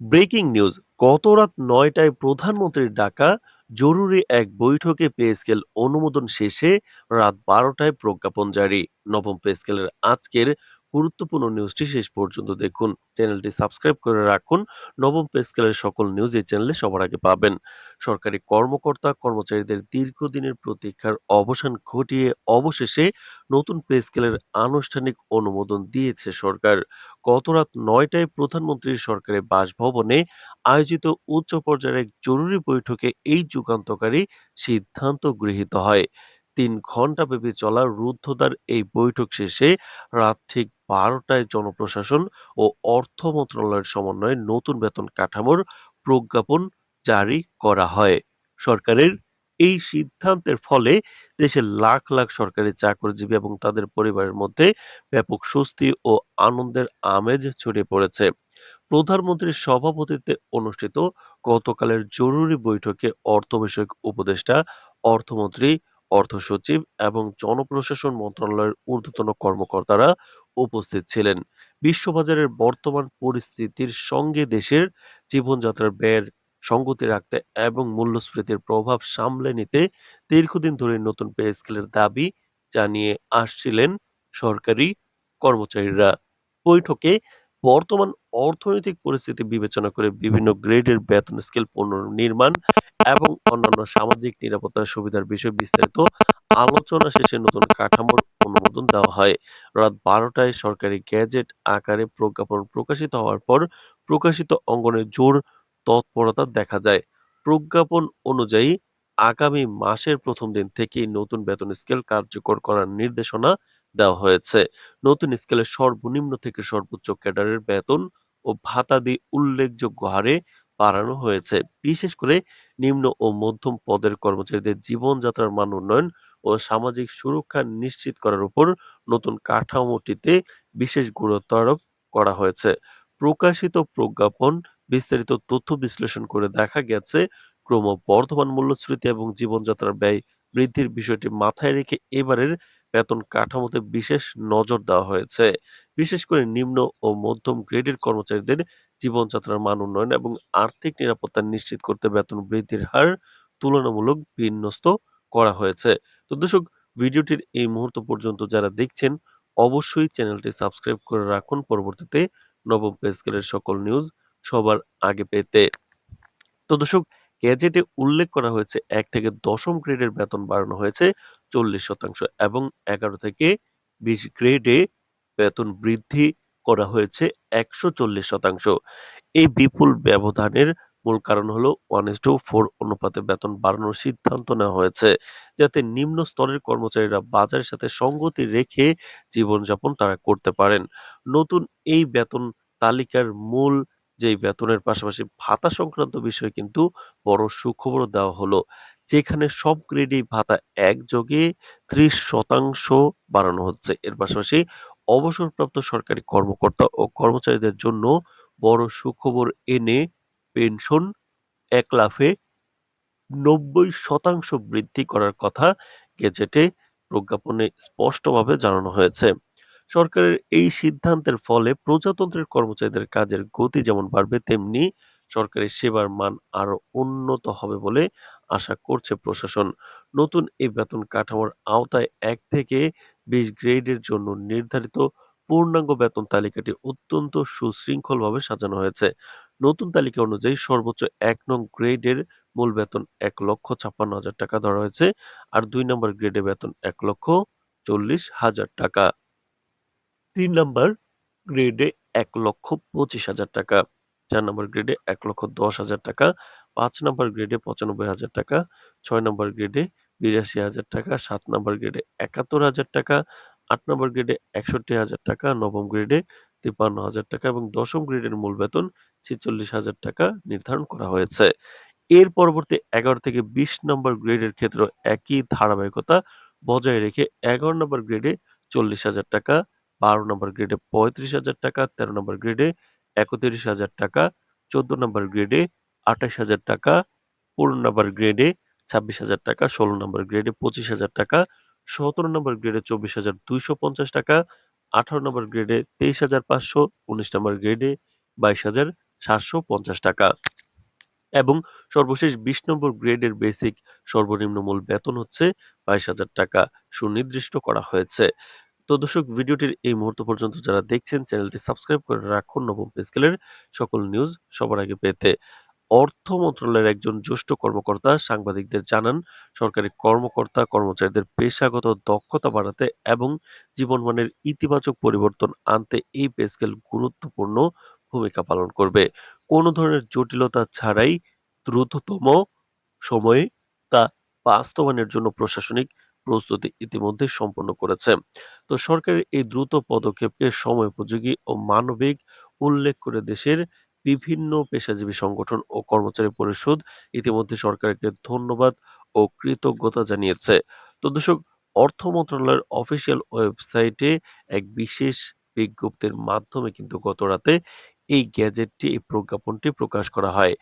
Breaking news, গত রাত ৯টায় প্রধানমন্ত্রীর ডাকা জরুরি এক বৈঠকে পে স্কেল অনুমোদন শেষে রাত ১২টায় প্রজ্ঞাপন জারি। নবম পে স্কেলের আজকের গুরুত্বপূর্ণ নিউজটি শেষ পর্যন্ত দেখুন। চ্যানেলটি সাবস্ক্রাইব করে রাখুন। নবম পে স্কেলের সকল নিউজ এই চ্যানেলে সবার আগে পাবেন। সরকারি কর্মকর্তা কর্মচারীদের দীর্ঘদিনের প্রতীক্ষার অবসান ঘটিয়ে অবশেষে নতুন পে স্কেলের আনুষ্ঠানিক অনুমোদন দিয়েছে সরকার। গত রাত ৯টায় প্রধানমন্ত্রীর সরকারি বাসভবনে আয়োজিত উচ্চ পর্যায়ের এক জরুরি বৈঠকে এই যুগান্তকারী সিদ্ধান্ত গৃহীত হয়। ৩ ঘণ্টাব্যাপী চলা রুদ্ধদ্বার এই বৈঠক শেষে রাত ঠিক ১২টায় জনপ্রশাসন ও অর্থ মন্ত্রণালয়ের সমন্বয়ে নতুন বেতন কাঠামোর প্রজ্ঞাপন জারি করা হয়। সরকারের এই সিদ্ধান্তের ফলে দেশের লাখ লাখ সরকারি চাকরিজীবী এবং তাদের পরিবারের মধ্যে ব্যাপক স্বস্তি ও আনন্দের আমেজ ছড়িয়ে পড়েছে। প্রধানমন্ত্রীর সভাপতিত্বে অনুষ্ঠিত গতকালের জরুরি বৈঠকে অর্থ বিষয়ক উপদেষ্টা, অর্থমন্ত্রী, অর্থ সচিব এবং জনপ্রশাসন মন্ত্রণালয়ের ঊর্ধ্বতন কর্মকর্তারা উপস্থিত ছিলেন। বিশ্ববাজারের বর্তমান পরিস্থিতির সঙ্গে দেশের জীবনযাত্রার ব্যয়ের সঙ্গতি রাখতে এবং মূল্যস্ফীতির প্রভাব সামলে নিতে দীর্ঘদিন ধরে নতুন পে স্কেলের দাবি জানিয়ে আসছিলেন সরকারি কর্মচারীরা। বৈঠকে বর্তমান অর্থনৈতিক পরিস্থিতি বিবেচনা করে বিভিন্ন গ্রেডের বেতন স্কেল পুনর্নির্মাণ এবং অন্যান্য সামাজিক নিরাপত্তার সুবিধার বিষয়ে বিস্তারিত আলোচনা শেষে নতুন কাঠামোর অনুমোদন দেওয়া হয়। রাত ১২টায় সরকারি গেজেট আকারে প্রজ্ঞাপন প্রকাশিত হওয়ার পর প্রকাশিত অঙ্গনে জোর তৎপরতা দেখা যায়। প্রজ্ঞাপন অনুযায়ী আগামী মাসের প্রথম দিন থেকেই নতুন বেতন স্কেল কার্যকর করার নির্দেশনা দেওয়া হয়েছে। নতুন স্কেলে সর্বনিম্ন থেকে সর্বোচ্চ ক্যাডারের বেতন ও ভাতাদি উল্লেখযোগ্য হারে বাড়ানো হয়েছে। বিশেষ করে নিম্ন ও মধ্যম পদের কর্মচারীদের জীবনযাত্রার মান উন্নয়ন ও সামাজিক সুরক্ষা নিশ্চিত করার উপর নতুন কাঠামোটিতে বিশেষ গুরুত্ব আরোপ করা হয়েছে। প্রকাশিত প্রজ্ঞাপন বিস্তারিত তথ্য বিশ্লেষণ করে দেখা গেছে, ক্রমবর্ধমান মূল্যস্ফীতি এবং জীবনযাত্রার ব্যয় বৃদ্ধির বিষয়টি মাথায় রেখে এবারের বেতন কাঠামোতে বিশেষ নজর দেওয়া হয়েছে। বিশেষ করে নিম্ন ও মধ্যম গ্রেডের কর্মচারীদের জীবনযাত্রার মান উন্নয়ন এবং আর্থিক নিরাপত্তা নিশ্চিত করতে বেতন বৃদ্ধির হার তুলনামূলক বিন্যস্ত করা হয়েছে। তো দর্শক, ভিডিওটির এই মুহূর্ত পর্যন্ত যারা দেখছেন অবশ্যই চ্যানেলটি সাবস্ক্রাইব করে রাখুন পরবর্তীতে নবম পে স্কেলের সকল নিউজ সবার আগে পেতে। তো দর্শক, গেজেটে উল্লেখ করা হয়েছে ১ থেকে দশম গ্রেডের বেতন বাড়ানো হয়েছে ৪০% এবং ১১ থেকে ২০ গ্রেডে বেতন বৃদ্ধি করা হয়েছে ১৪০%। এই বিপুল ব্যবধানের মূল কারণ হলো 1:4 অনুপাতে বেতন বাড়ানোর সিদ্ধান্ত নেওয়া হয়েছে, যাতে নিম্ন স্তরের কর্মচারীরা বাজারের সাথে সঙ্গতি রেখে জীবনযাপন তারা করতে পারেন। নতুন এই বেতন তালিকার মূল যেই বেতনের পাশাপাশি ভাতা সংক্রান্ত বিষয়ে কিন্তু বড় সুখবরও দেওয়া হলো। যেখানে সব গ্রেডেই ভাতা একযোগে ৩০% বাড়ানো হচ্ছে। এর পাশাপাশি অবসরপ্রাপ্ত সরকারি কর্মকর্তা ও কর্মচারীদের জন্য বড় সুখবর এনে পেনশন ১ লাফে ৯০% বৃদ্ধি করার কথা গেজেটে প্রজ্ঞাপনে স্পষ্টভাবে জানানো হয়েছে। সরকারের এই সিদ্ধান্তের ফলে প্রজাতন্ত্রের কর্মচারীদের কাজের গতি যেমন বাড়বে, তেমনি সরকারি সেবার মান আরো উন্নত হবে বলে আশা করছে প্রশাসন। নতুন এই বেতন কাঠামোর আওতায় ১ থেকে ২০ গ্রেডের জন্য নির্ধারিত পূর্ণাঙ্গ বেতন তালিকাটি অত্যন্ত সুশৃঙ্খলভাবে সাজানো হয়েছে। নতুন তালিকা অনুযায়ী সর্বোচ্চ ১ নং গ্রেডের মূল বেতন ১,৫৬,০০০ টাকা ধরা হয়েছে। আর ২ নম্বর গ্রেডে বেতন ১,৪০,০০০ টাকা। ৩ নাম্বার গ্রেডে ১,২৫,০০০ টাকা। ৪ নম্বর গ্রেডে ১,১০,০০০ টাকা। ৫ নম্বর গ্রেডে ৯৫,০০০ টাকা। ৬ নম্বর গ্রেডে ৮২,০০০ টাকা। ৭ নম্বর গ্রেডে ৭১,০০০ টাকা। ৮ নম্বর গ্রেডে ৬১,০০০ টাকা। নবম গ্রেডে ৫৩,০০০ টাকা এবং দশম গ্রেডের মূল বেতন ৪৬,০০০ টাকা নির্ধারণ করা হয়েছে। এর পরবর্তী ১১ থেকে ২০ নম্বর গ্রেডের ক্ষেত্রেও একই ধারাবাহিকতা বজায় রেখে ১১ নম্বর গ্রেডে ৪০,০০০ টাকা, ১২ নম্বর গ্রেডে ৩৫,০০০ টাকা, ১৩ নম্বর গ্রেডে ৩১,০০০ টাকা, ১৪ নম্বর গ্রেডে ২৮,০০০ টাকা, ১৫ নম্বর গ্রেডে ২৬,০০০ টাকা, ১৬ নম্বর গ্রেডে ২৫,০০০ টাকা, ১৭ নম্বর গ্রেডে ২৪,২৫০ টাকা, ১৮ নম্বর গ্রেডে ২৩,৫০০, ১৯ নম্বর গ্রেডে ৳৭৫০ এবং সর্বশেষ ২০ নম্বর গ্রেডের বেসিক সর্বনিম্ন মূল বেতন হচ্ছে ৳২২,০০০ সুনির্দিষ্ট করা হয়েছে। তো দর্শক, ভিডিওটির এই মুহূর্ত পর্যন্ত যারা দেখছেন চ্যানেলটি সাবস্ক্রাইব করে রাখুন নবম পে স্কেলের সকল নিউজ সবার আগে পেতে। অর্থ মন্ত্রণালয়ের একজন জ্যেষ্ঠ কর্মকর্তা সাংবাদিকদের জানান, সরকারি কর্মকর্তা কর্মচারীদের পেশাগত দক্ষতা বাড়াতে এবং জীবনমানের ইতিবাচক পরিবর্তন আনতে এই পে স্কেল গুরুত্বপূর্ণ ভূমিকা পালন করবে। কোনো ধরনের জটিলতা ছাড়াই দ্রুততম সময়ে তা বাস্তবায়নের জন্য প্রশাসনিক প্রস্তুতি ইতিমধ্যে সম্পন্ন করেছে। তো সরকারের এই দ্রুত পদক্ষেপকে সময়োপযোগী ও মানবিক উল্লেখ করে দেশের বিভিন্ন পেশাজীবী সংগঠন ও কর্মচারী পরিষদ ইতিমধ্যে সরকারকে ধন্যবাদ ও কৃতজ্ঞতা জানিয়েছে। তো দর্শক, অর্থ মন্ত্রণালয়ের অফিসিয়াল ওয়েবসাইটে এক বিশেষ বিজ্ঞপ্তির মাধ্যমে কিন্তু গতরাতে এই প্রজ্ঞাপনটি প্রকাশ করা হয়।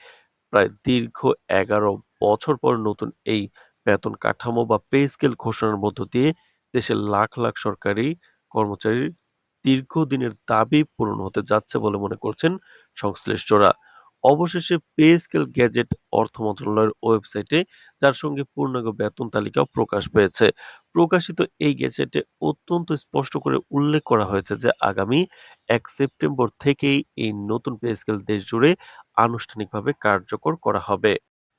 প্রায় দীর্ঘ ১১ বছর পর নতুন এই বেতন কাঠামো বা পে স্কেল ঘোষণার মধ্য দিয়ে দেশের লাখ লাখ সরকারি কর্মচারীর দীর্ঘদিনের দাবি পূরণ হতে যাচ্ছে বলে মনে করছেন সংশ্লিষ্টরা। অবশেষে পে স্কেল গেজেট অর্থ মন্ত্রণালয়ের ওয়েবসাইটে, যার সঙ্গে পূর্ণাঙ্গ বেতন তালিকাও প্রকাশ পেয়েছে। প্রকাশিত এই গেজেটে অত্যন্ত স্পষ্ট করে উল্লেখ করা হয়েছে যে আগামী ১ সেপ্টেম্বর থেকেই এই নতুন পে স্কেল দেশ জুড়ে আনুষ্ঠানিকভাবে কার্যকর করা হবে।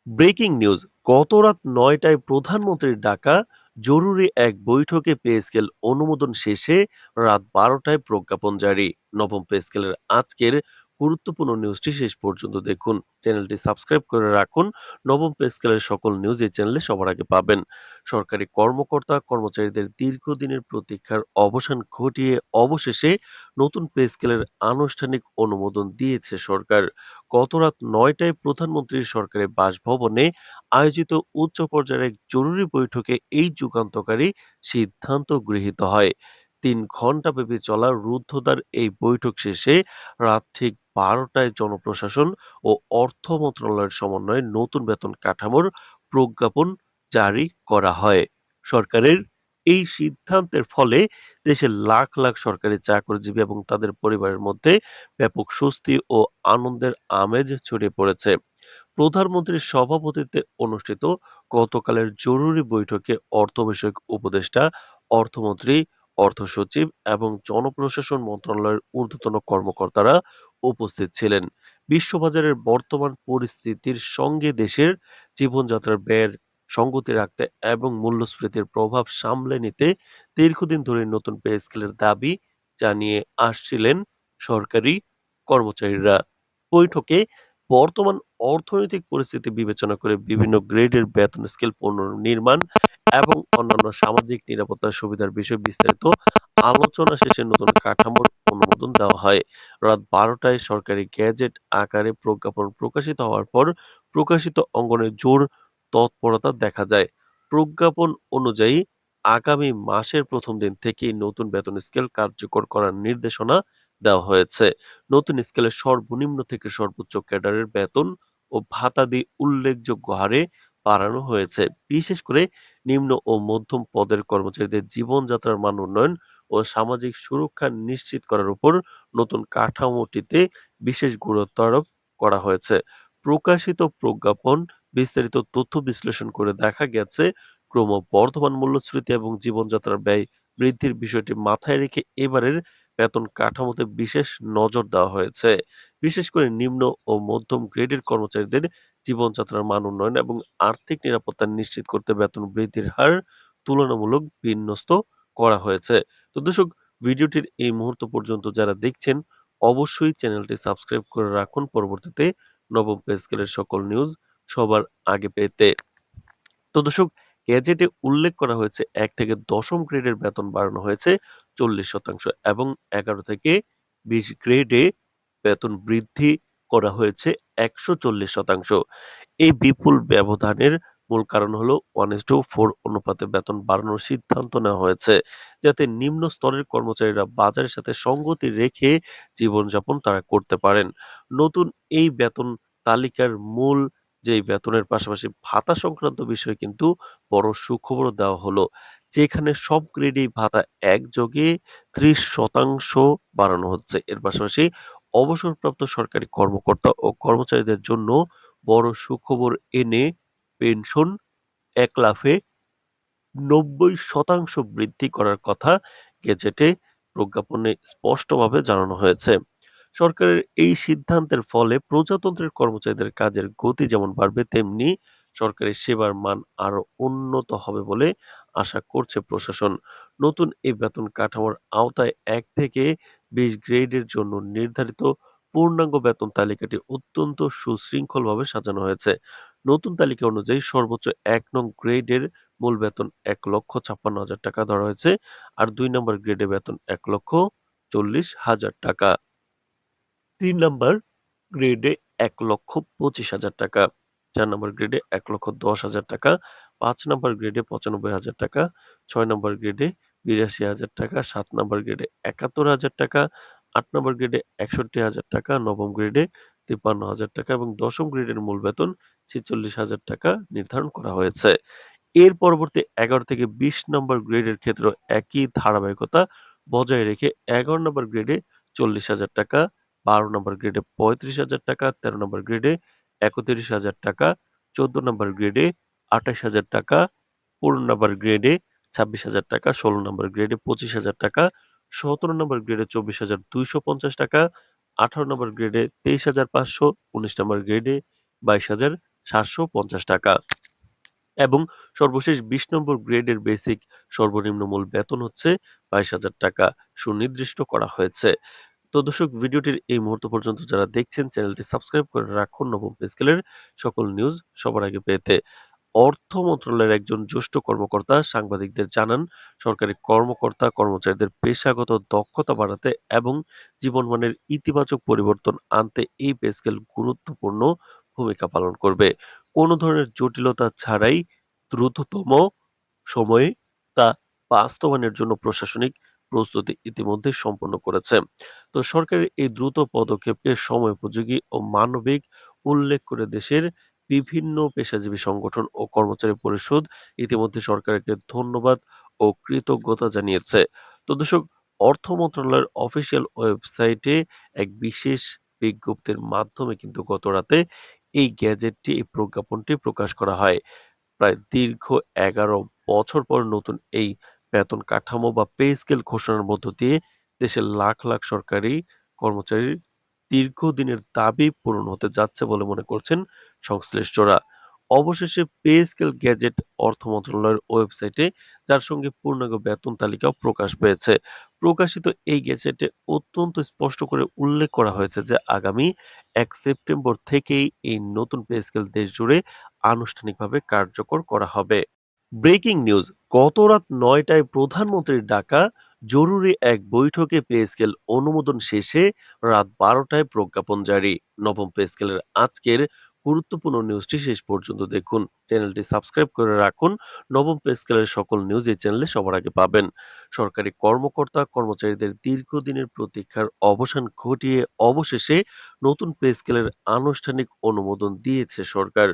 ব্রেকিং নিউজ, গত রাত ৯টায় প্রধানমন্ত্রীর ডাকা জরুরি এক বৈঠকে পে স্কেল অনুমোদন শেষে রাত ১২টায় প্রজ্ঞাপন জারি। নবম পে স্কেলের আজকের গুরুত্বপূর্ণ নিউজটি শেষ পর্যন্ত দেখুন। চ্যানেলটি সাবস্ক্রাইব করে রাখুন। নবম পে স্কেলের সকল নিউজ এই চ্যানেলে সবার আগে পাবেন। সরকারি কর্মকর্তা কর্মচারীদের দীর্ঘদিনের প্রতীক্ষার অবসান ঘটিয়ে অবশেষে নতুন পে স্কেলের আনুষ্ঠানিক অনুমোদন দিয়েছে সরকার। গত রাত ৯টায় প্রধানমন্ত্রীর সরকারি বাসভবনে আয়োজিত উচ্চ পর্যায়ের এক জরুরি বৈঠকে এই যুগান্তকারী সিদ্ধান্ত গৃহীত হয়। ৩ ঘণ্টাব্যাপী চলা রুদ্ধদ্বার এই বৈঠক শেষে রাত ঠিক ১২টায় জনপ্রশাসন ও অর্থ মন্ত্রণালয়ের সমন্বয়ে নতুন বেতন কাঠামোর প্রজ্ঞাপন জারি করা হয়। সরকারের এই সিদ্ধান্তের ফলে দেশের লাখ লাখ সরকারি চাকরিজীবী এবং তাদের পরিবারের মধ্যে ব্যাপক স্বস্তি ও আনন্দের আমেজ ছড়িয়ে পড়েছে। প্রধানমন্ত্রীর সভাপতিত্বে অনুষ্ঠিত গতকালের জরুরি বৈঠকে অর্থ বিষয়ক উপদেষ্টা, অর্থমন্ত্রী, অর্থ সচিব এবং জনপ্রশাসন মন্ত্রণালয়ের ঊর্ধ্বতন কর্মকর্তারা উপস্থিত ছিলেন। বিশ্ববাজারের বর্তমান পরিস্থিতির সঙ্গে দেশের জীবনযাত্রার ব্যয়ের সঙ্গতি রাখতে এবং মূল্যস্ফীতির প্রভাব সামলে নিতে দীর্ঘদিন ধরে নতুন পে স্কেলের দাবি জানিয়ে আসছিলেন সরকারি কর্মচারীরা। বৈঠকে বর্তমান অর্থনৈতিক পরিস্থিতি বিবেচনা করে বিভিন্ন গ্রেডের বেতন স্কেল পুনর্নির্মাণ এবং অন্যান্য সামাজিক নিরাপত্তা সুবিধার বিষয়ে বিস্তারিত আলোচনা শেষে নতুন কাঠামোর অনুমোদন দেওয়া হয়। রাত ১২টায় সরকারি গেজেট আকারে প্রজ্ঞাপন প্রকাশিত হওয়ার পর প্রকাশিত অঙ্গনে জোর তৎপরতা দেখা যায়। প্রজ্ঞাপন অনুযায়ী আগামী মাসের প্রথম দিন থেকেই নতুন বেতন স্কেল কার্যকর করার নির্দেশনা দেওয়া হয়েছে। নতুন স্কেলে সর্বনিম্ন থেকে সর্বোচ্চ ক্যাডারের বেতন ও ভাতাদি উল্লেখযোগ্য হারে বাড়ানো হয়েছে। বিশেষ করে নিম্ন ও মধ্যম পদের কর্মচারীদের জীবনযাত্রার মান উন্নয়ন ও সামাজিক সুরক্ষা নিশ্চিত করার উপর নতুন কাঠামোটিতে বিশেষ গুরুত্ব আরোপ করা হয়েছে। প্রকাশিত প্রজ্ঞাপন বিস্তারিত তথ্য বিশ্লেষণ করে দেখা গেছে, ক্রমবর্ধমান মূল্যস্ফীতি এবং জীবনযাত্রার ব্যয় বৃদ্ধির বিষয়টি মাথায় রেখে এবারের বেতন কাঠামোতে বিশেষ নজর দেওয়া হয়েছে। বিশেষ করে নিম্ন ও মধ্যম গ্রেডের কর্মচারীদের জীবনযাত্রার মান উন্নয়ন এবং আর্থিক নিরাপত্তা নিশ্চিত করতে বেতন বৃদ্ধির হার তুলনামূলক বিন্যস্ত করা হয়েছে। তো দর্শক, ভিডিওটির এই মুহূর্ত পর্যন্ত যারা দেখছেন অবশ্যই চ্যানেলটি সাবস্ক্রাইব করে রাখুন পরবর্তীতে নবম পে স্কেলের সকল নিউজ সবার আগে পেতে। তো দর্শক, গেজেটে উল্লেখ করা হয়েছে ১ থেকে দশম গ্রেডের বেতন বাড়ানো হয়েছে ৪০% এবং ১১ থেকে ২০ গ্রেডে বেতন বৃদ্ধি করা হয়েছে ১৪০%। এই বিপুল ব্যবধানের মূল কারণ হলো 1:4 অনুপাতে বেতন বাড়ানোর সিদ্ধান্ত নেওয়া হয়েছে, যাতে নিম্ন স্তরের কর্মচারীরা বাজারের সাথে সঙ্গতি রেখে জীবনযাপন তারা করতে পারেন। নতুন এই বেতন তালিকার মূল যেই বেতনের পাশাপাশি ভাতা সংক্রান্ত বিষয়ে কিন্তু বড় সুখবরও দেওয়া হলো। যেখানে সব গ্রেডেই ভাতা একযোগে ৩০% বাড়ানো হচ্ছে। এর পাশাপাশি অবসরপ্রাপ্ত সরকারি কর্মকর্তা ও কর্মচারীদের জন্য বড় সুখবর এনে পেনশন ১ লাফে ৯০% বৃদ্ধি করার কথা গেজেটে প্রজ্ঞাপনে স্পষ্টভাবে জানানো হয়েছে। সরকারের এই সিদ্ধান্তের ফলে প্রজাতন্ত্রের কর্মচারীদের কাজের গতি যেমন বাড়বে, তেমনি সরকারি সেবার মান আরো উন্নত হবে বলে আশা করছে প্রশাসন। নতুন এই বেতন কাঠামোর আওতায় ১ থেকে ২০ গ্রেডের জন্য নির্ধারিত পূর্ণাঙ্গ বেতন তালিকাটি অত্যন্ত সুশৃঙ্খলভাবে সাজানো হয়েছে। নতুন তালিকা অনুযায়ী সর্বোচ্চ ১ নং গ্রেডের মূল বেতন ১,৫৬,০০০ টাকা ধরা হয়েছে, আর ২ নম্বর গ্রেডে বেতন ১,৪০,০০০ টাকা। ৩ নাম্বার গ্রেডে ১,২৫,০০০ টাকা, ৪ নম্বর গ্রেডে ১,১০,০০০ টাকা, ৫ নম্বর গ্রেডে ৯৫,০০০ টাকা, ৬ নম্বর গ্রেডে ৮২,০০০ টাকা, ৭ নম্বর গ্রেডে ৭১,০০০ টাকা, ৮ নম্বর গ্রেডে ৬১,০০০ টাকা, নবম গ্রেডে ৫৩,০০০ টাকা এবং দশম গ্রেডের মূল বেতন ৪৬,০০০ টাকা নির্ধারণ করা হয়েছে। এর পরবর্তী ১১ থেকে ২০ নম্বর গ্রেডের ক্ষেত্রেও একই ধারাবাহিকতা বজায় রেখে ১১ নম্বর গ্রেডে ৪০,০০০ টাকা, ১২ নম্বর গ্রেডে ৩৫,০০০ টাকা, ১৩ নম্বর গ্রেডে ৩১,০০০ টাকা, ১৪ নম্বর গ্রেডে ২৮,০০০ টাকা, ১৫ নম্বর গ্রেডে ২৬,০০০ টাকা, ১৬ নম্বর গ্রেডে ২৫,০০০ টাকা, ১৭ নম্বর গ্রেডে ২৪,২৫০ টাকা, ১৮ নম্বর গ্রেডে ২৩,৫০০, ১৯ নম্বর গ্রেডে ২২,৭৫০ টাকা এবং সর্বশেষ ২০ নম্বর গ্রেডের বেসিক সর্বনিম্ন মূল বেতন হচ্ছে ২২,০০০ টাকা সুনির্দিষ্ট করা হয়েছে। তো দর্শক, ভিডিওটির এই মুহূর্ত পর্যন্ত যারা দেখছেন, চ্যানেলটি সাবস্ক্রাইব করে রাখুন নবম পে স্কেলের সকল নিউজ সবার আগে পেতে। অর্থ মন্ত্রণালয়ের একজন জ্যেষ্ঠ কর্মকর্তা সাংবাদিকদের জানান, সরকারি কর্মকর্তা কর্মচারীদের পেশাগত দক্ষতা বাড়াতে এবং জীবনমানের ইতিবাচক পরিবর্তন আনতে এই পে স্কেল গুরুত্বপূর্ণ ভূমিকা পালন করবে। কোনো ধরনের জটিলতা ছাড়াই দ্রুততম সময়ে তা বাস্তবায়নের জন্য প্রশাসনিক প্রস্তুতি ইতিমধ্যে সম্পন্ন করেছে। তো সরকারের এই দ্রুত পদক্ষেপকে সময়োপযোগী ও মানবিক উল্লেখ করে দেশের বিভিন্ন পেশাজীবী সংগঠন ও কর্মচারী পরিষদ ইতিমধ্যে সরকারকে ধন্যবাদ ও কৃতজ্ঞতা জানিয়েছে। তো দর্শক, অর্থ মন্ত্রণালয়ের অফিসিয়াল ওয়েবসাইটে এক বিশেষ বিজ্ঞপ্তির মাধ্যমে কিন্তু গত রাতে এই প্রজ্ঞাপনটি প্রকাশ করা হয়। প্রায় দীর্ঘ ১১ বছর পর নতুন এই বেতন কাঠামো বা পে স্কেল ঘোষণার মধ্য দিয়ে দেশের লাখ লাখ সরকারি কর্মচারীর দীর্ঘদিনের দাবি পূরণ হতে যাচ্ছে বলে মনে করছেন সংশ্লিষ্টরা। অবশেষে পে স্কেল গ্যাজেট অর্থ মন্ত্রণালয়ের ওয়েবসাইটে, যার সঙ্গে পূর্ণাঙ্গ বেতন তালিকাও প্রকাশ পেয়েছে। প্রকাশিত এই গ্যাজেটে অত্যন্ত স্পষ্ট করে উল্লেখ করা হয়েছে যে আগামী ১ সেপ্টেম্বর থেকেই এই নতুন পে স্কেল দেশ জুড়ে আনুষ্ঠানিকভাবে কার্যকর করা হবে। ব্রেকিং নিউজ, গত রাত ৯টায় প্রধানমন্ত্রীর ডাকা জরুরি এক বৈঠকে পে স্কেল অনুমোদন শেষে রাত ১২টায় প্রজ্ঞাপন জারি। নবম পে স্কেলের আজকের গুরুত্বপূর্ণ নিউজটি শেষ পর্যন্ত দেখুন। চ্যানেলটি সাবস্ক্রাইব করে রাখুন। নবম পে স্কেলের সকল নিউজ এই চ্যানেলে সবার আগে পাবেন। সরকারি কর্মকর্তা কর্মচারীদের দীর্ঘদিনের প্রতীক্ষার অবসান ঘটিয়ে অবশেষে নতুন পে স্কেলের আনুষ্ঠানিক অনুমোদন দিয়েছে সরকার।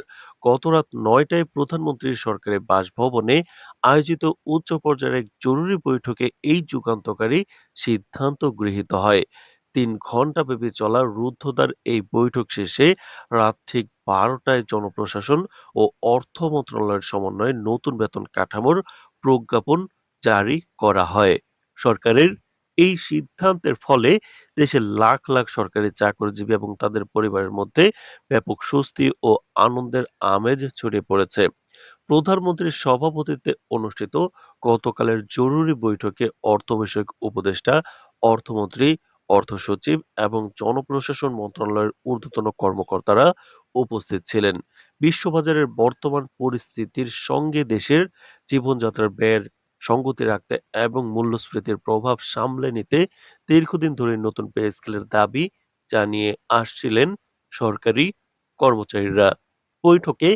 গত রাত ৯টায় প্রধানমন্ত্রীর সরকারি বাসভবনে আয়োজিত উচ্চ পর্যায়ের এক জরুরি বৈঠকে এই যুগান্তকারী সিদ্ধান্ত গৃহীত হয়। ৩ ঘণ্টাব্যাপী চলা রুদ্ধদ্বার এই বৈঠক শেষে রাত ঠিক ১২টায় জনপ্রশাসন ও অর্থ মন্ত্রণালয়ের সমন্বয়ে নতুন বেতন কাঠামোর প্রজ্ঞাপন জারি করা হয়। সরকারের এই সিদ্ধান্তের ফলে দেশের লাখ লাখ সরকারি চাকরিজীবী এবং তাদের পরিবারের মধ্যে ব্যাপক স্বস্তি ও আনন্দের আমেজ ছড়িয়ে পড়েছে। প্রধানমন্ত্রীর সভাপতিত্বে অনুষ্ঠিত গতকালের জরুরি বৈঠকে অর্থ বিষয়ক উপদেষ্টা, অর্থমন্ত্রী, অর্থ সচিব এবং জনপ্রশাসন মন্ত্রণালয়ের ঊর্ধ্বতন কর্মকর্তারা উপস্থিত ছিলেন। বিশ্ববাজারের বর্তমান পরিস্থিতির সঙ্গে দেশের জীবনযাত্রার ব্যয়ের সঙ্গতি রাখতে এবং মূল্যস্ফীতির প্রভাব সামলে নিতে দীর্ঘদিন ধরে নতুন পে স্কেলের দাবি জানিয়ে আসছিলেন সরকারি কর্মচারীরা। বৈঠকে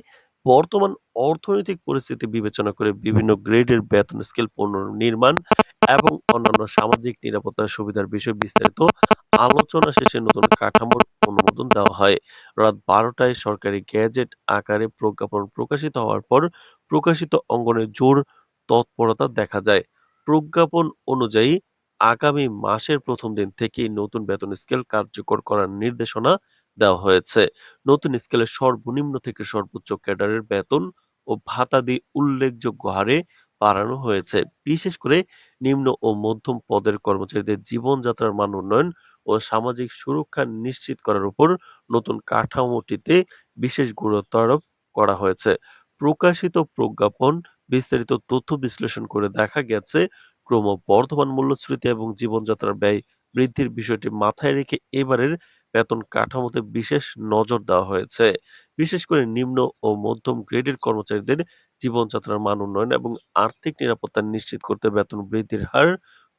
বর্তমান অর্থনৈতিক পরিস্থিতি বিবেচনা করে বিভিন্ন গ্রেডের বেতন স্কেল পুনর্নির্মাণ এবং অন্যান্য সামাজিক নিরাপত্তার সুবিধার বিষয়ে বিস্তারিত আলোচনা শেষে নতুন কাঠামোর অনুমোদন দেওয়া হয়। রাত ১২টায় সরকারি গ্যাজেট আকারে প্রজ্ঞাপন প্রকাশিত হওয়ার পর প্রকাশিত অঙ্গনে জোর তৎপরতা দেখা যায়। প্রজ্ঞাপন অনুযায়ী আগামী মাসের প্রথম দিন থেকেই নতুন বেতন স্কেল কার্যকর করার নির্দেশনা দেওয়া হয়েছে। নতুন স্কেলে সর্বনিম্ন থেকে সর্বোচ্চ ক্যাডারের বেতন ও ভাতা দিয়ে উল্লেখযোগ্য হারে বাড়ানো হয়েছে। বিশেষ করে নিম্ন ও মধ্যম পদের কর্মচারীদের জীবনযাত্রার মান উন্নয়ন ও সামাজিক সুরক্ষা নিশ্চিত করার উপর নতুন কাঠামোটিতে বিশেষ গুরুত্ব আরোপ করা হয়েছে। প্রকাশিত প্রজ্ঞাপন বিস্তারিত তথ্য বিশ্লেষণ করে দেখা গেছে, ক্রমবর্ধমান মূল্যস্ফীতি এবং জীবনযাত্রার ব্যয় বৃদ্ধির বিষয়টি মাথায় রেখে এবারের বেতন কাঠামোতে বিশেষ নজর দেওয়া হয়েছে। বিশেষ করে নিম্ন ও মধ্যম গ্রেডের কর্মচারীদের জীবনযাত্রার মান উন্নয়ন এবং আর্থিক নিরাপত্তা নিশ্চিত করতে বেতন বৃদ্ধির হার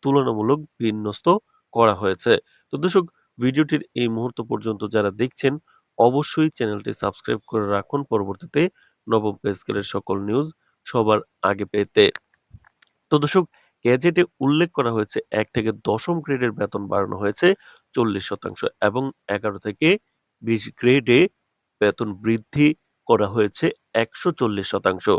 তুলনামূলক বিন্যস্ত করা হয়েছে। তো দর্শক, ভিডিওটির এই মুহূর্ত পর্যন্ত যারা দেখছেন অবশ্যই চ্যানেলটি সাবস্ক্রাইব করে রাখুন পরবর্তীতে নবম পে স্কেলের সকল নিউজ সবার আগে পেতে। তো দর্শক, গ্যাজেটে উল্লেখ করা হয়েছে ১ থেকে ১০ম গ্রেডের বেতন বাড়ানো হয়েছে ৪০% এবং ১১ থেকে ২০ গ্রেডে বেতন বৃদ্ধি করা হয়েছে ১৪০%।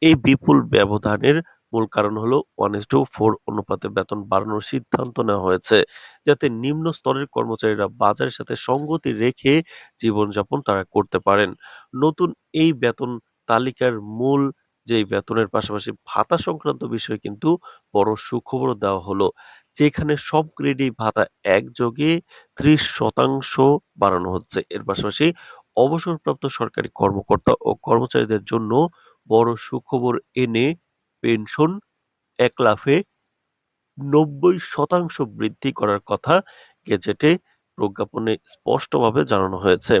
এই বিপুল ব্যবধানের মূল কারণ হলো 1:4 অনুপাতে বেতন বাড়ানোর সিদ্ধান্ত নেওয়া হয়েছে, যাতে নিম্ন স্তরের কর্মচারীরা বাজারের সাথে সঙ্গতি রেখে জীবনযাপন তারা করতে পারেন। নতুন এই বেতন তালিকার মূল যেই বেতনের পাশাপাশি ভাতা সংক্রান্ত বিষয়ে কিন্তু বড় সুখবরও দেওয়া হলো। যেখানে সব গ্রেডেই ভাতা একযোগে ৩০% বাড়ানো হচ্ছে। এর পাশাপাশি অবসরপ্রাপ্ত সরকারি কর্মকর্তা ও কর্মচারীদের জন্য বড় সুখবর এনে পেনশন ১ লাফে ৯০% বৃদ্ধি করার কথা গেজেটে প্রজ্ঞাপনে স্পষ্টভাবে জানানো হয়েছে।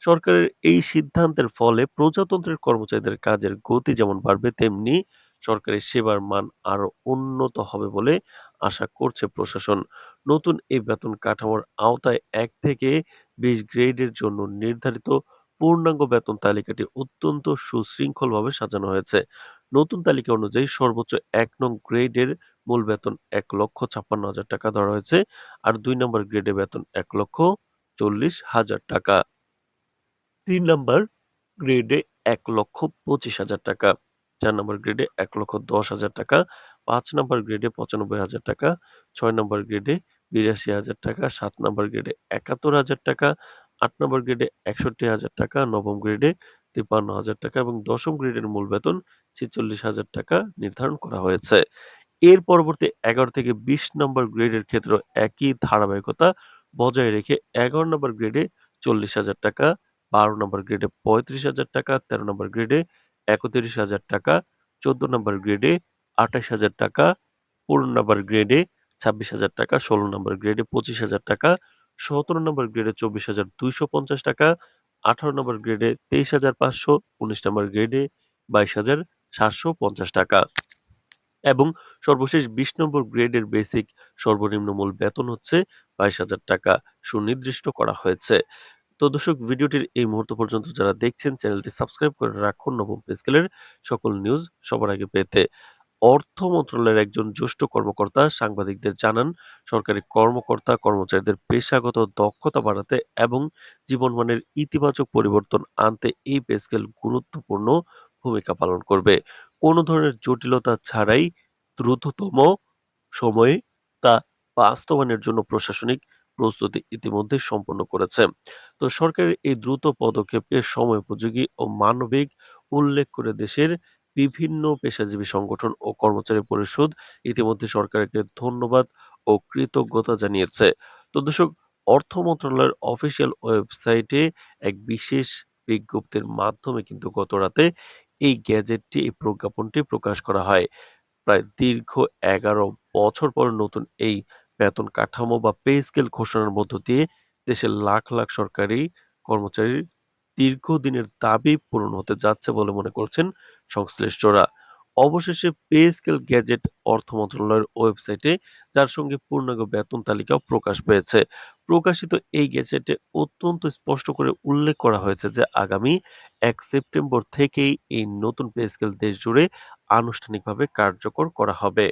সরকারের এই সিদ্ধান্তের ফলে প্রজাতন্ত্রের কর্মচারীদের কাজের গতি যেমন বাড়বে, তেমনি সরকারি সেবার মান আরো উন্নত হবে বলে আশা করছে প্রশাসন। নতুন এই বেতন কাঠামোর আওতায় ১ থেকে ২০ গ্রেডের জন্য নির্ধারিত পূর্ণাঙ্গ বেতন তালিকাটি অত্যন্ত সুশৃঙ্খলভাবে সাজানো হয়েছে। নতুন তালিকা অনুযায়ী সর্বোচ্চ ১ নং গ্রেডের মূল বেতন ১,৫৬,০০০ টাকা ধরা হয়েছে। আর ২ নম্বর গ্রেডে বেতন ১,৪০,০০০ টাকা। ৩ নাম্বার গ্রেডে ১,২৫,০০০ টাকা। ৪ নম্বর গ্রেডে ১,১০,০০০ টাকা। ৫ নম্বর গ্রেডে ৯৫,০০০ টাকা। ৬ নম্বর গ্রেডে ৮২,০০০ টাকা। ৭ নম্বর গ্রেডে ৭১,০০০ টাকা। ৮ নম্বর গ্রেডে ৬১,০০০ টাকা। ৯ম গ্রেডে ৫৩,০০০ টাকা এবং ১০ম গ্রেডের মূল বেতন ৪৬,০০০ টাকা নির্ধারণ করা হয়েছে। এর পরবর্তী ১১ থেকে ২০ নম্বর গ্রেডের ক্ষেত্রেও একই ধারাবাহিকতা বজায় রেখে ১১ নম্বর গ্রেডে ৪০,০০০ টাকা, ১২ নম্বর গ্রেডে ৩৫,০০০ টাকা, ১৩ নম্বর গ্রেডে ৩১,০০০ টাকা, ১৪ নম্বর গ্রেডে ২৮,০০০ টাকা, ১৫ নম্বর গ্রেডে ২৬,০০০ টাকা, ১৬ নম্বর গ্রেডে ২৫,০০০ টাকা, ১৭ নম্বর গ্রেডে ২৪,২৫০ টাকা, ১৮ নম্বর গ্রেডে ২৩,৫০০, ১৯ নম্বর গ্রেডে ২২,৭৫০ টাকা এবং সর্বশেষ ২০ নম্বর গ্রেডের বেসিক সর্বনিম্ন মূল বেতন হচ্ছে ২২,০০০ টাকা সুনির্দিষ্ট করা হয়েছে। তো দর্শক, ভিডিওটির এই মুহূর্ত পর্যন্ত যারা দেখছেন চ্যানেলটি সাবস্ক্রাইব করে রাখুন নবম পে স্কেলের সকল নিউজ সবার আগে পেতে। অর্থ মন্ত্রণালয়ের একজন জ্যেষ্ঠ কর্মকর্তা সাংবাদিকদের জানান, সরকারি কর্মকর্তা কর্মচারীদের পেশাগত দক্ষতা বাড়াতে এবং জীবনমানের ইতিবাচক পরিবর্তন আনতে এই পে স্কেল গুরুত্বপূর্ণ ভূমিকা পালন করবে। কোনো ধরনের জটিলতা ছাড়াই দ্রুততম সময়ে তা বাস্তবায়নের জন্য প্রশাসনিক প্রস্তুতি ইতিমধ্যে সম্পন্ন করেছে। তো সরকারের এই দ্রুত পদক্ষেপকে সময়োপযোগী ও মানবিক উল্লেখ করে দেশের বিভিন্ন পেশাজীবী সংগঠন ও কর্মচারী পরিষদ ইতিমধ্যে সরকারকে ধন্যবাদ ও কৃতজ্ঞতা জানিয়েছে। তো দর্শক, অর্থ মন্ত্রণালয়ের অফিসিয়াল ওয়েবসাইটে এক বিশেষ বিজ্ঞপ্তির মাধ্যমে কিন্তু গতরাতে এই গ্যাজেটটি, এই প্রজ্ঞাপনটি প্রকাশ করা হয়। প্রায় দীর্ঘ ১১ বছর পর নতুন এই বেতন কাঠামো বা পে স্কেল ঘোষণার মধ্য দিয়ে দেশের লাখ লাখ সরকারি কর্মচারীর দীর্ঘদিনের দাবি পূরণ হতে যাচ্ছে বলে মনে করছেন সংশ্লিষ্টরা। অবশেষে পে স্কেল গ্যাজেট অর্থ মন্ত্রণালয়ের ওয়েবসাইটে, যার সঙ্গে পূর্ণাঙ্গ বেতন তালিকাও প্রকাশ পেয়েছে। প্রকাশিত এই গ্যাজেটে অত্যন্ত স্পষ্ট করে উল্লেখ করা হয়েছে যে আগামী ১ সেপ্টেম্বর থেকেই এই নতুন পে স্কেল দেশ জুড়ে আনুষ্ঠানিকভাবে কার্যকর করা হবে।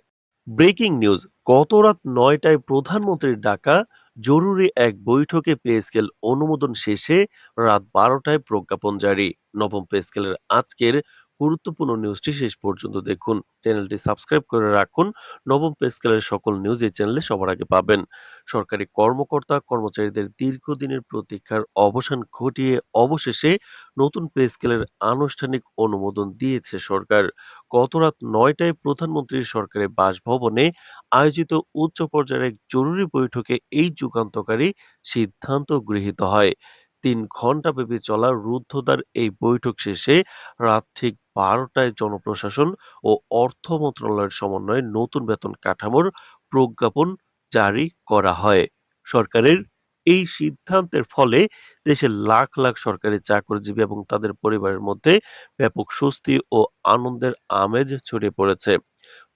ব্রেকিং নিউজ, গত রাত ৯টায় প্রধানমন্ত্রীর ডাকা জরুরি এক বৈঠকে পে স্কেল অনুমোদন শেষে রাত ১২টায় প্রজ্ঞাপন জারি। নবম পে স্কেলের আজকের গুরুত্বপূর্ণ নিউজটি শেষ পর্যন্ত দেখুন। চ্যানেলটি সাবস্ক্রাইব করে রাখুন। নবম পে স্কেলের সকল নিউজ এই চ্যানেলে সবার আগে পাবেন। সরকারি কর্মকর্তা কর্মচারীদের দীর্ঘদিনের প্রতীক্ষার অবসান ঘটিয়ে অবশেষে নতুন পে স্কেলের আনুষ্ঠানিক অনুমোদন দিয়েছে সরকার। গত রাত ৯টায় প্রধানমন্ত্রীর সরকারি বাসভবনে আয়োজিত উচ্চ পর্যায়ের এক জরুরি বৈঠকে এই যুগান্তকারী সিদ্ধান্ত গৃহীত হয়। ৩ ঘণ্টাব্যাপী চলা রুদ্ধদ্বার এই বৈঠক শেষে রাত ঠিক ১২টায় জনপ্রশাসন ও অর্থ মন্ত্রণালয়ের সমন্বয়ে নতুন বেতন কাঠামোর প্রজ্ঞাপন জারি করা হয়। সরকারের এই সিদ্ধান্তের ফলে দেশের লাখ লাখ সরকারি চাকরিজীবী এবং তাদের পরিবারের মধ্যে ব্যাপক স্বস্তি ও আনন্দের আমেজ ছড়িয়ে পড়েছে।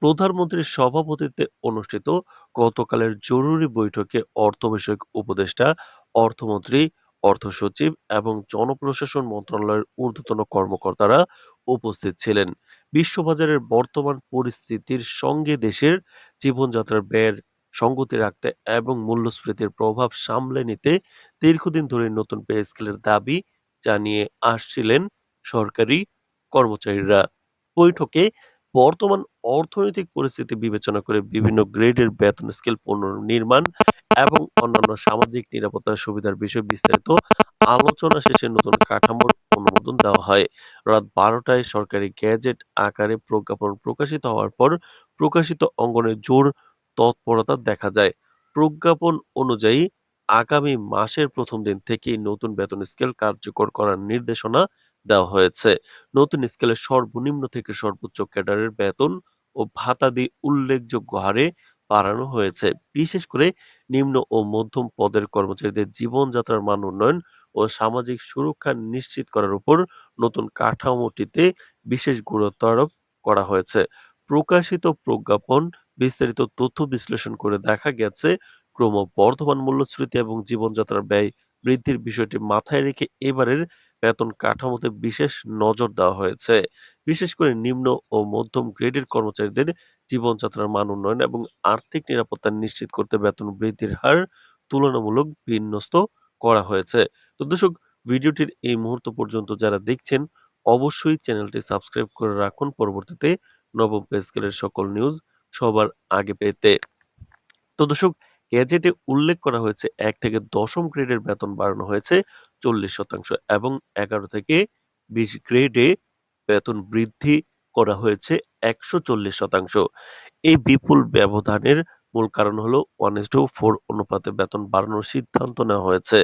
প্রধানমন্ত্রীর সভাপতিত্বে অনুষ্ঠিত গতকালের জরুরি বৈঠকে অর্থ বিষয়ক উপদেষ্টা, অর্থমন্ত্রী, অর্থ সচিব এবং জনপ্রশাসন মন্ত্রণালয়ের ঊর্ধ্বতন কর্মকর্তারা উপস্থিত ছিলেন। বিশ্ববাজারের বর্তমান পরিস্থিতির সঙ্গে দেশের জীবনযাত্রার ব্যয়ের সঙ্গতি রাখতে এবং মূল্যস্ফীতির প্রভাব সামলে নিতে দীর্ঘদিন ধরে নতুন পে স্কেলের দাবি জানিয়ে আসছিলেন সরকারি কর্মচারীরা। বৈঠকে বর্তমান অর্থনৈতিক পরিস্থিতি বিবেচনা করে বিভিন্ন গ্রেডের বেতন স্কেল পুনর্নির্মাণ এবং অন্যান্য সামাজিক নিরাপত্তার সুবিধার বিষয়ে বিস্তারিত আলোচনা শেষে নতুন কাঠামোর অনুমোদন দেওয়া হয়। রাত ১২টায় সরকারি গেজেট আকারে প্রজ্ঞাপন প্রকাশিত হওয়ার পর প্রকাশিত অঙ্গনে জোর তৎপরতা দেখা যায়। প্রজ্ঞাপন অনুযায়ী আগামী মাসের প্রথম দিন থেকেই নতুন বেতন স্কেল কার্যকর করার নির্দেশনা দেওয়া হয়েছে। নতুন স্কেলে সর্বনিম্ন থেকে সর্বোচ্চ ক্যাডারের বেতন ও ভাতাদি উল্লেখযোগ্য হারে বাড়ানো হয়েছে। বিশেষ করে নিম্ন ও মধ্যম পদের কর্মচারীদের জীবনযাত্রার মান উন্নয়ন ও সামাজিক সুরক্ষা নিশ্চিত করার উপর নতুন কাঠামোটিতে বিশেষ গুরুত্ব আরোপ করা হয়েছে। প্রকাশিত প্রজ্ঞাপন বিস্তারিত তথ্য বিশ্লেষণ করে দেখা গেছে, ক্রমবর্ধমান মূল্যস্ফীতি এবং জীবনযাত্রার ব্যয় বৃদ্ধির বিষয়টি মাথায় রেখে এবারের বেতন কাঠামোতে বিশেষ নজর দেওয়া হয়েছে। বিশেষ করে নিম্ন ও মধ্যম গ্রেডের কর্মচারীদের জীবনযাত্রার মান উন্নয়ন এবং আর্থিক নিরাপত্তা নিশ্চিত করতে বেতন বৃদ্ধির হার তুলনামূলক বিন্যস্ত করা হয়েছে। তো দর্শক, ভিডিওটির এই মুহূর্ত পর্যন্ত যারা দেখছেন অবশ্যই চ্যানেলটি সাবস্ক্রাইব করে রাখুন পরবর্তীতে নবম পে স্কেলের সকল নিউজ সবার আগে পেতে। তো দর্শক, গেজেটে উল্লেখ করা হয়েছে ১ থেকে দশম গ্রেডের বেতন বাড়ানো হয়েছে ৪০% এবং ১১ থেকে ২০ গ্রেডে বেতন বৃদ্ধি করা হয়েছে ১৪০%। এই বিপুল ব্যবধানের মূল কারণ হলো 1:4 অনুপাতে বেতন বাড়ানোর সিদ্ধান্ত নেওয়া হয়েছে,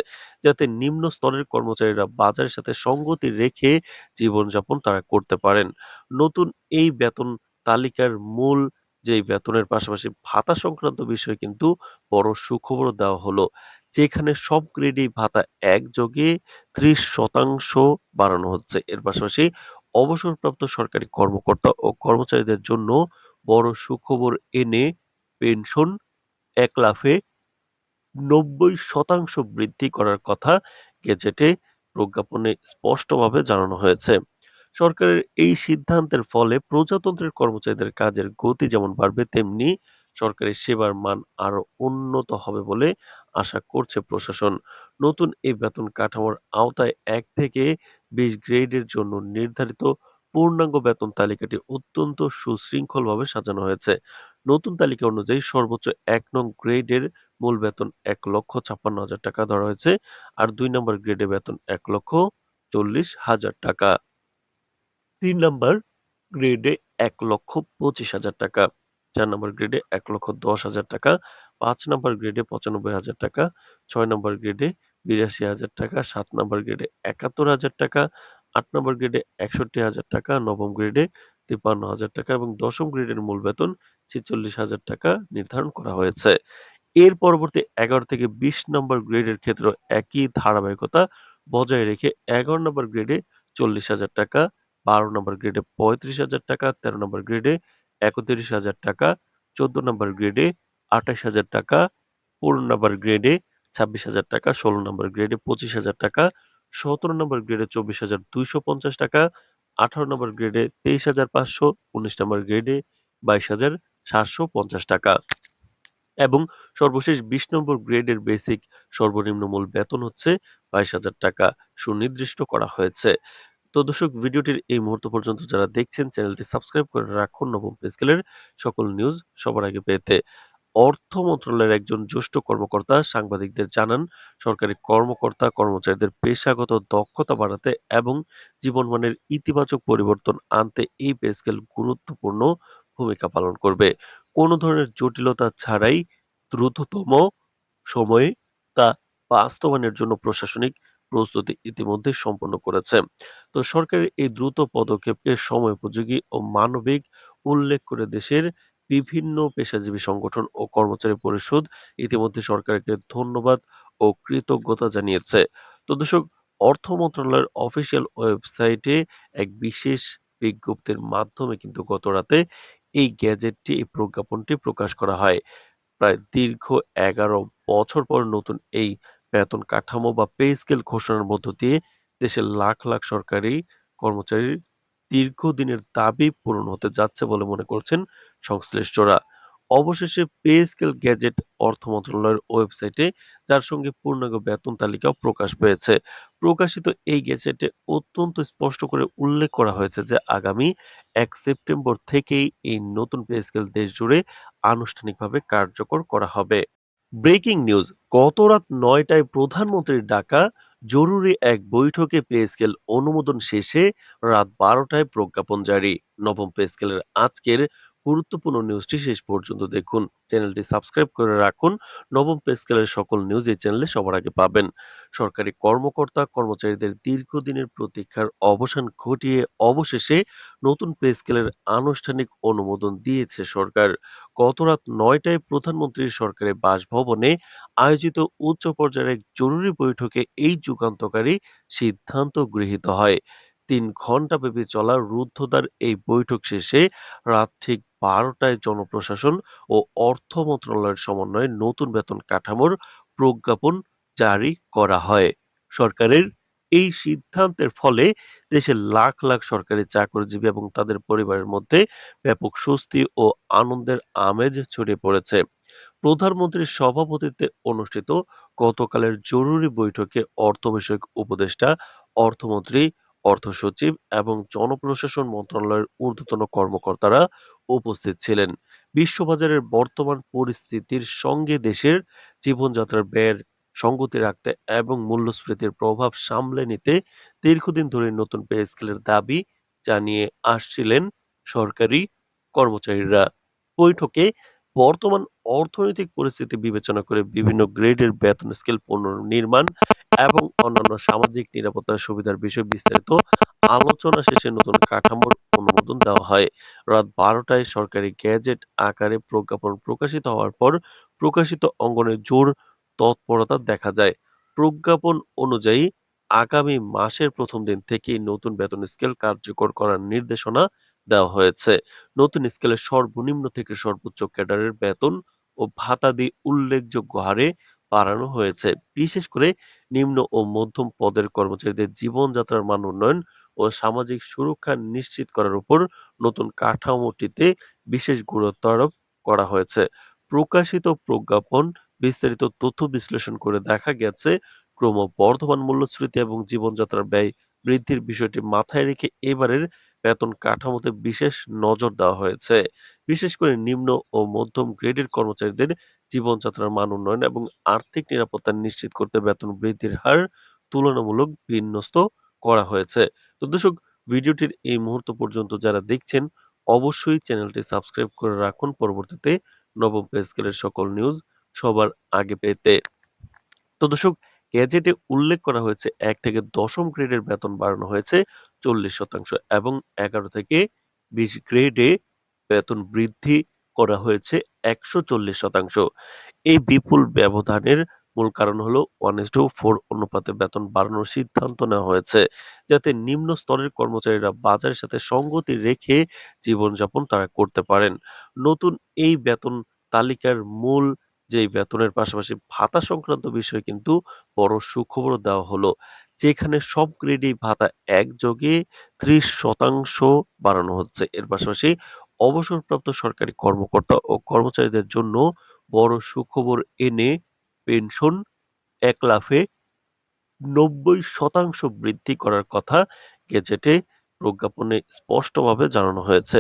যাতে নিম্ন স্তরের কর্মচারীরা বাজারের সাথে সঙ্গতি রেখে জীবনযাপন তারা করতে পারেন। নতুন এই বেতন তালিকার মূল যেই বেতনের পাশাপাশি ভাতা সংক্রান্ত বিষয়ে কিন্তু বড় সুখবরও দেওয়া হলো। যেখানে সব গ্রেডেই ভাতা একযোগে ৩০% বাড়ানো হচ্ছে। এর পাশাপাশি অবসরপ্রাপ্ত সরকারি কর্মকর্তা ও কর্মচারীদের জন্য বড় সুখবর এনে পেনশন ১ লাফে ৯০% বৃদ্ধি করার কথা গেজেটে প্রজ্ঞাপনে স্পষ্টভাবে জানানো হয়েছে। সরকারের এই সিদ্ধান্তের ফলে প্রজাতন্ত্রের কর্মচারীদের কাজের গতি যেমন বাড়বে, তেমনি সরকারি সেবার মান আরো উন্নত হবে বলে আশা করছে প্রশাসন। নতুন এই বেতন কাঠামোর আওতায় ১ থেকে ২০ গ্রেডের জন্য নির্ধারিত পূর্ণাঙ্গ বেতন তালিকাটি অত্যন্ত সুশৃঙ্খলভাবে সাজানো হয়েছে। নতুন তালিকা অনুযায়ী সর্বোচ্চ ১ নং গ্রেডের মূল বেতন ১,৫৬,০০০ টাকা ধরা হয়েছে। আর ২ নম্বর গ্রেডে বেতন ১,৪০,০০০ টাকা। ৩ নাম্বার গ্রেডে ১,২৫,০০০ টাকা। ৪ নম্বর গ্রেডে ১,১০,০০০ টাকা। ৫ নম্বর গ্রেডে ৯৫,০০০ টাকা। ৬ নম্বর গ্রেডে ৮২,০০০ টাকা। ৭ নম্বর গ্রেডে ৭১,০০০ টাকা। ৮ নম্বর গ্রেডে ৬১,০০০ টাকা। ৯ম গ্রেডে ৫৩,০০০ টাকা এবং ১০ম গ্রেডের মূল বেতন ৪৬,০০০ টাকা নির্ধারণ করা হয়েছে। এর পরবর্তী ১১ থেকে ২০ নম্বর গ্রেডের ক্ষেত্রেও একই ধারাবাহিকতা বজায় রেখে ১১ নম্বর গ্রেডে ৪০,০০০ টাকা, ১২ নম্বর গ্রেডে ৩৫,০০০ টাকা, ১৩ নম্বর গ্রেডে ৩১,০০০ টাকা, ১৪ নম্বর গ্রেডে ২৮,০০০ টাকা, ১৫ নম্বর গ্রেডে ২৬,০০০ টাকা, ১৬ নম্বর গ্রেডে ২৫,০০০ টাকা, ১৭ নম্বর গ্রেডে ২৪,২৫০ টাকা, ১৮ নম্বর গ্রেডে ২৩,৫০০, ১৯ নম্বর গ্রেডে ২২,৭৫০ টাকা এবং সর্বশেষ ২০ নম্বর গ্রেডের বেসিক সর্বনিম্ন মূল বেতন হচ্ছে ২২,০০০ টাকা সুনির্দিষ্ট করা হয়েছে। তো দর্শক, ভিডিওটির এই মুহূর্ত পর্যন্ত যারা দেখছেন চ্যানেলটি সাবস্ক্রাইব করে রাখুন নবম পে স্কেলের সকল নিউজ সবার আগে পেতে। অর্থ মন্ত্রণালয়ের একজন জ্যেষ্ঠ কর্মকর্তা সাংবাদিকদের জানান, সরকারি কর্মকর্তা কর্মচারীদের পেশাগত দক্ষতা বাড়াতে এবং জীবনমানের ইতিবাচক পরিবর্তন আনতে এই পে স্কেল গুরুত্বপূর্ণ ভূমিকা পালন করবে। কোনো ধরনের জটিলতা ছাড়াই দ্রুততম সময়ে তা বাস্তবায়নের জন্য প্রশাসনিক প্রস্তুতি ইতিমধ্যে সম্পন্ন করেছে। তো সরকারের এই দ্রুত পদক্ষেপকে সময়োপযোগী ও মানবিক উল্লেখ করে দেশের বিভিন্ন পেশাজীবী সংগঠন ও কর্মচারী পরিষদ ইতিমধ্যে সরকারকে ধন্যবাদ ও কৃতজ্ঞতা জানিয়েছে। তো দর্শক, অর্থ মন্ত্রণালয়ের অফিসিয়াল ওয়েবসাইটে এক বিশেষ বিজ্ঞপ্তির মাধ্যমে কিন্তু গত রাতে এই প্রজ্ঞাপনটি প্রকাশ করা হয়। প্রায় দীর্ঘ ১১ বছর পর নতুন এই বেতন কাঠামো বা পে স্কেল ঘোষণার মধ্য দিয়ে দেশের লাখ লাখ সরকারি কর্মচারীর দীর্ঘদিনের দাবি পূরণ হতে যাচ্ছে বলে মনে করছেন সংশ্লিষ্টরা। অবশেষে পে স্কেল গ্যাজেট অর্থ মন্ত্রণালয়ের ওয়েবসাইটে, যার সঙ্গে পূর্ণাঙ্গ বেতন তালিকাও প্রকাশ পেয়েছে। প্রকাশিত এই গ্যাজেটে অত্যন্ত স্পষ্ট করে উল্লেখ করা হয়েছে যে আগামী ১ সেপ্টেম্বর থেকেই এই নতুন পে স্কেল দেশ জুড়ে আনুষ্ঠানিকভাবে কার্যকর করা হবে। ব্রেকিং নিউজ, গত রাত ৯টায় প্রধানমন্ত্রীর ডাকা জরুরি এক বৈঠকে পে স্কেল অনুমোদন শেষে রাত ১২টায় প্রজ্ঞাপন জারি। নবম পে স্কেলের আজকের গুরুত্বপূর্ণ নিউজটি শেষ পর্যন্ত দেখুন। চ্যানেলটি সাবস্ক্রাইব করে রাখুন। নবম পে স্কেলের সকল নিউজ এই চ্যানেলে সবার আগে পাবেন। সরকারি কর্মকর্তা কর্মচারীদের দীর্ঘদিনের প্রতীক্ষার অবসান ঘটিয়ে অবশেষে নতুন পে স্কেলের আনুষ্ঠানিক অনুমোদন দিয়েছে সরকার। গত রাত ৯টায় প্রধানমন্ত্রীর সরকারি বাসভবনে আয়োজিত উচ্চ পর্যায়ের এক জরুরি বৈঠকে এই যুগান্তকারী সিদ্ধান্ত গৃহীত হয়। ৩ ঘণ্টাব্যাপী চলা রুদ্ধদ্বার এই বৈঠক শেষে রাত ঠিক ১২টায় জনপ্রশাসন ও অর্থ মন্ত্রণালয়ের সমন্বয়ে নতুন বেতন কাঠামোর প্রজ্ঞাপন জারি করা হয়। সরকারের এই সিদ্ধান্তের ফলে দেশের লাখ লাখ সরকারি চাকরিজীবী এবং তাদের পরিবারের মধ্যে ব্যাপক স্বস্তি ও আনন্দের আমেজ ছড়িয়ে পড়েছে। প্রধানমন্ত্রীর সভাপতিত্বে অনুষ্ঠিত গতকালের জরুরি বৈঠকে অর্থ বিষয়ক উপদেষ্টা, অর্থমন্ত্রী, অর্থ সচিব এবং জনপ্রশাসন মন্ত্রণালয়ের ঊর্ধ্বতন কর্মকর্তারা উপস্থিত ছিলেন। বিশ্ববাজারের বর্তমান পরিস্থিতির সঙ্গে দেশের জীবনযাত্রার ব্যয়ের সঙ্গতি রাখতে এবং মূল্যস্ফীতির প্রভাব সামলে নিতে দীর্ঘদিন ধরে নতুন পে স্কেলের দাবি জানিয়ে আসছিলেন সরকারি কর্মচারীরা। বৈঠকে বর্তমান অর্থনৈতিক পরিস্থিতি বিবেচনা করে বিভিন্ন গ্রেডের বেতন স্কেল পুনর্নির্মাণ এবং অন্যান্য সামাজিক নিরাপত্তার সুবিধার বিষয়ে বিস্তারিত আলোচনা শেষে নতুন কাঠামোর অনুমোদন দেওয়া হয়। রাত ১২টায় সরকারি গেজেট আকারে প্রজ্ঞাপন প্রকাশিত হওয়ার পর প্রকাশিত অঙ্গনে জোর তৎপরতা দেখা যায়। প্রজ্ঞাপন অনুযায়ী আগামী মাসের প্রথম দিন থেকেই নতুন বেতন স্কেল কার্যকর করার নির্দেশনা দেওয়া হয়েছে। নতুন স্কেলে সর্বনিম্ন থেকে সর্বোচ্চ ক্যাডারের বেতন ও ভাতাদি উল্লেখযোগ্য হারে বাড়ানো হয়েছে। বিশেষ করে নিম্ন ও মধ্যম পদের কর্মচারীদের জীবনযাত্রার মান উন্নয়ন ও সামাজিক সুরক্ষা নিশ্চিত করার উপর নতুন কাঠামোটিতে বিশেষ গুরুত্ব আরোপ করা হয়েছে। প্রকাশিত প্রজ্ঞাপন বিস্তারিত তথ্য বিশ্লেষণ করে দেখা গেছে, ক্রমবর্ধমান মূল্যস্ফীতি এবং জীবনযাত্রার ব্যয় বৃদ্ধির বিষয়টি মাথায় রেখে এবারের বেতন কাঠামোতে বিশেষ নজর দেওয়া হয়েছে। বিশেষ করে নিম্ন ও মধ্যম গ্রেডের কর্মচারীদের জীবনযাত্রার মান উন্নয়ন এবং আর্থিক নিরাপত্তা নিশ্চিত করতে বেতন বৃদ্ধির হার তুলনামূলক বিন্যস্ত করা হয়েছে। তো দর্শক, ভিডিওটির এই মুহূর্ত পর্যন্ত যারা দেখছেন অবশ্যই চ্যানেলটি সাবস্ক্রাইব করে রাখুন পরবর্তীতে নবম পে স্কেলের সকল নিউজ সবার আগে পেতে। তো দর্শক, গেজেটে উল্লেখ করা হয়েছে ১ থেকে ১০ম গ্রেডের বেতন বাড়ানো হয়েছে ৪০% এবং ১১ থেকে ২০ গ্রেডে বেতন বৃদ্ধি করা হয়েছে ১৪০%। এই বিপুল ব্যবধানের মূল কারণ হলো 1:4 অনুপাতে বেতন বাড়ানোর সিদ্ধান্ত নেওয়া হয়েছে, যাতে নিম্ন স্তরের কর্মচারীরা বাজারের সাথে সঙ্গতি রেখে জীবনযাপন তারা করতে পারেন। নতুন এই বেতন তালিকার মূল যেই বেতনের পাশাপাশি ভাতা সংক্রান্ত বিষয়ে কিন্তু বড় সুখবর দেওয়া হলো। যেখানে সব গ্রেডেই ভাতা একযোগে ৩০% বাড়ানো হচ্ছে। এর পাশাপাশি অবসরপ্রাপ্ত সরকারি কর্মকর্তা ও কর্মচারীদের জন্য বড় সুখবর এনে পেনশন ১ লাফে ৯০% বৃদ্ধি করার কথা গেজেটে প্রজ্ঞাপনে স্পষ্টভাবে জানানো হয়েছে।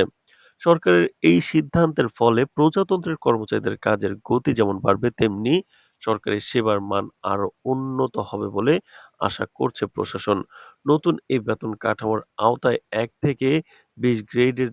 সরকারের এই সিদ্ধান্তের ফলে প্রজাতন্ত্রের কর্মচারীদের কাজের গতি যেমন বাড়বে, তেমনি সরকারি সেবার মান আরো উন্নত হবে বলে আশা করছে প্রশাসন। নতুন এই বেতন কাঠামোর আওতায় ১ থেকে ২০ গ্রেডের